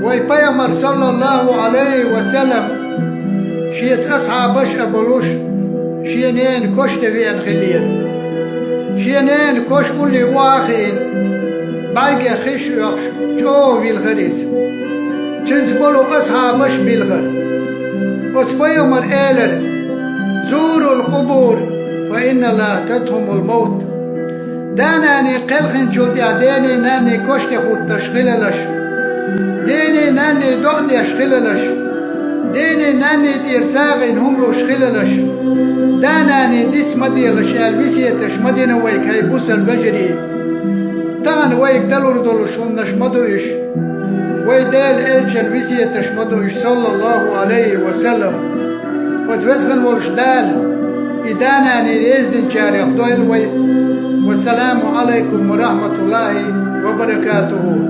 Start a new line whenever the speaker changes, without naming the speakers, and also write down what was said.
ويبيامر صلى الله عليه وسلم شيت أصحابش أبلوش شينين كوش تبين خليل شينين كوش قولي واخين باقي خش يخش جو في الخريس تنزبلو أصحابش بالخر وسبيامر إيلر زوروا القبور فإن لا تتهم الموت داناني قلخن جلدي ديني ناني كوشتي خود تشخيللش ديني ناني دعدي أشخيللش ديني ناني دير ساغين هملو شخيللش داناني ديس مديلش الوسيتش مدينة ويك هيبوس البجري تان ويك دلور دلوش ونش مدوش ويدال إلش الوسيتش مدوش صلى الله عليه وسلم وتوزغن ولش دال إداناني ريزدن شارع دويل وي والسلام عليكم ورحمة الله وبركاته.